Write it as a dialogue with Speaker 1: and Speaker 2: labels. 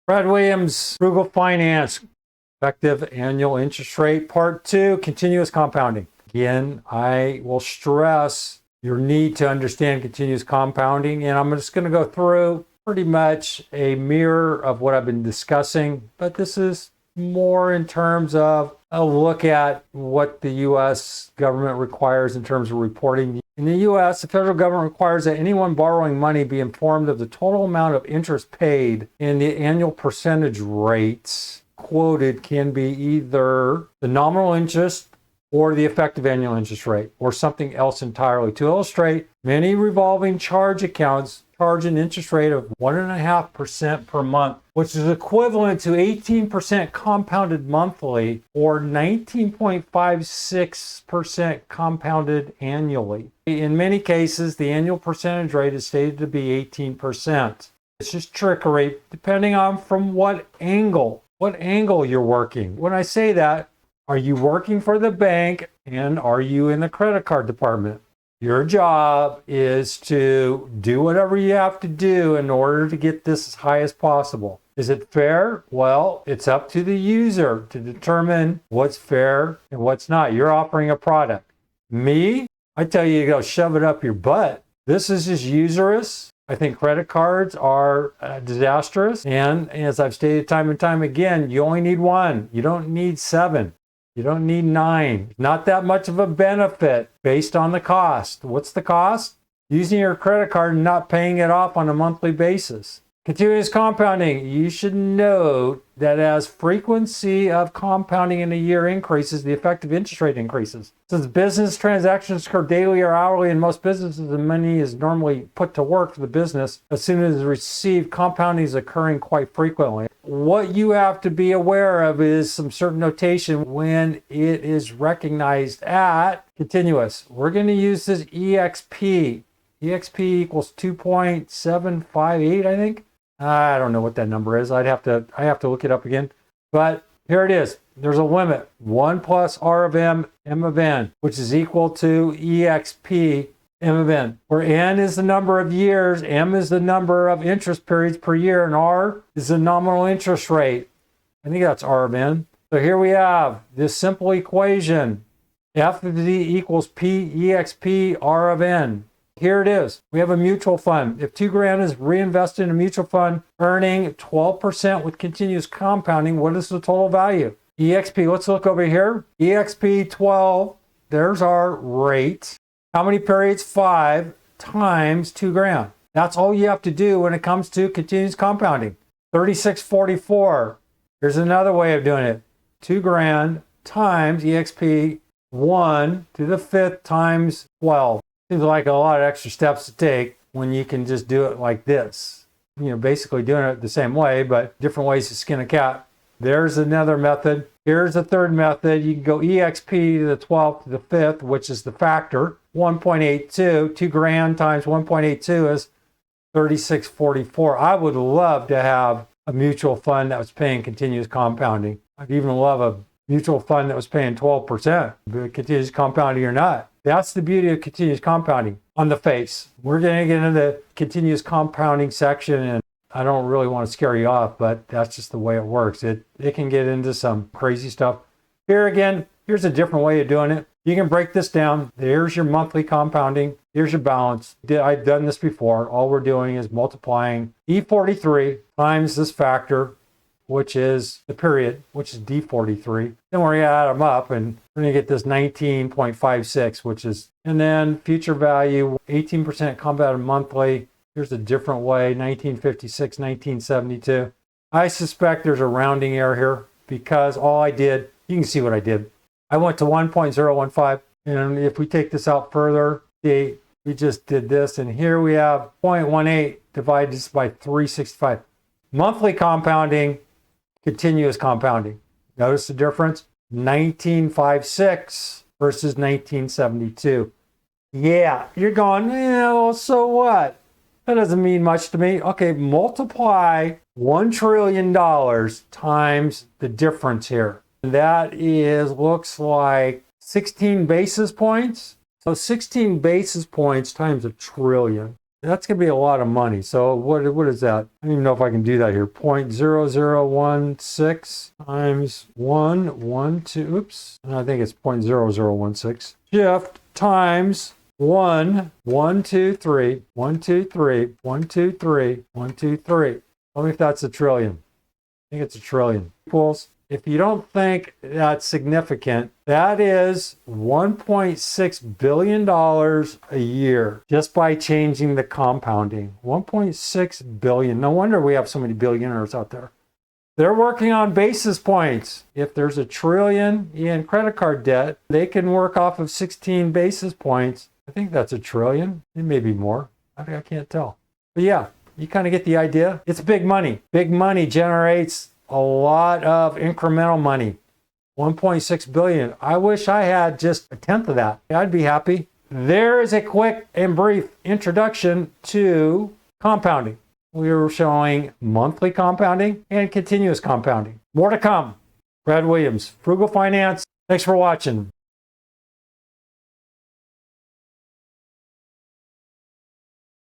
Speaker 1: Brad Williams, Frugal Finance, effective annual interest rate, part 2, continuous compounding. Again, I will stress your need to understand continuous compounding, and I'm just going to go through pretty much a mirror of what I've been discussing, but this is more in terms of a look at what the U.S. government requires in terms of reporting. In the U.S., the federal government requires that anyone borrowing money be informed of the total amount of interest paid, and the annual percentage rates quoted can be either the nominal interest or the effective annual interest rate, or something else entirely. To illustrate, many revolving charge accounts charge an interest rate of 1.5% per month, which is equivalent to 18% compounded monthly or 19.56% compounded annually. In many cases, the annual percentage rate is stated to be 18%. It's just trickery, depending on from what angle you're working. When I say that, are you working for the bank and are you in the credit card department? Your job is to do whatever you have to do in order to get this as high as possible. Is it fair? Well, it's up to the user to determine what's fair and what's not. You're offering a product. Me, I tell you to go shove it up your butt. This is just usurious. I think credit cards are disastrous. And as I've stated time and time again, you only need one. You don't need 7. You don't need 9. Not that much of a benefit based on the cost. What's the cost? Using your credit card and not paying it off on a monthly basis. Continuous compounding. You should note that as frequency of compounding in a year increases, the effective interest rate increases. Since business transactions occur daily or hourly in most businesses, the money is normally put to work for the business as soon as it's received. Compounding is occurring quite frequently. What you have to be aware of is some certain notation when it is recognized at continuous. We're going to use this EXP. EXP equals 2.758, I think. I don't know what that number is. I have to look it up again. But here it is. There's a limit. 1 plus R of M, M of N, which is equal to EXP, M of N, where N is the number of years, M is the number of interest periods per year, and R is the nominal interest rate. I think that's R of N. So here we have this simple equation. F of D equals P EXP R of N. Here it is. We have a mutual fund. If $2,000 is reinvested in a mutual fund, earning 12% with continuous compounding, what is the total value? EXP, let's look over here. EXP 12, there's our rate. How many periods? 5 times $2,000. That's all you have to do when it comes to continuous compounding. 3644. Here's another way of doing it. $2,000 times EXP 1 to the 5th times 12. Seems like a lot of extra steps to take when you can just do it like this. You know, basically doing it the same way, but different ways to skin a cat. There's another method. Here's a third method. You can go EXP to the 12th to the 5th, which is the factor, 1.82. $2,000 times 1.82 is 3644. I would love to have a mutual fund that was paying continuous compounding. I'd even love a mutual fund that was paying 12%, continuous compounding or not. That's the beauty of continuous compounding on the face. We're going to get into the continuous compounding section, and I don't really want to scare you off, but that's just the way it works. It can get into some crazy stuff. Here again, here's a different way of doing it. You can break this down. There's your monthly compounding. Here's your balance. I've done this before. All we're doing is multiplying E43 times this factor, which is the period, which is D43. Then we're going to add them up, and we're going to get this 19.56, which is, and then future value, 18% compounded monthly. Here's a different way, 1956, 1972. I suspect there's a rounding error here because all I did, you can see what I did. I went to 1.015, and if we take this out further, see, we just did this, and here we have 0.18 divided this by 365. Monthly compounding, continuous compounding. Notice the difference? 1956 versus 1972. Yeah, you're going, yeah, well, so what? That doesn't mean much to me. Okay, multiply $1 trillion times the difference here. And that looks like 16 basis points. So 16 basis points times $1 trillion. That's going to be a lot of money. So what is that? I don't even know if I can do that here. 0.0016 times 112. Oops. And I think it's 0.0016. Shift times 1, 1, 2, 3, 1, 2, 3, 1, 2, 3, 1, 2, 3. Tell me if that's a trillion. I think it's a trillion. Equals, if you don't think that's significant, that is $1.6 billion a year just by changing the compounding. 1.6 billion. No wonder we have so many billionaires out there. They're working on basis points. If there's a trillion in credit card debt, they can work off of 16 basis points. I think that's a trillion. It may be more. I can't tell. But yeah, you kind of get the idea. It's big money. Big money generates a lot of incremental money. 1.6 billion. I wish I had just a tenth of that. I'd be happy. There is a quick and brief introduction to compounding. We were showing monthly compounding and continuous compounding. More to come. Brad Williams, Frugal Finance. Thanks for watching.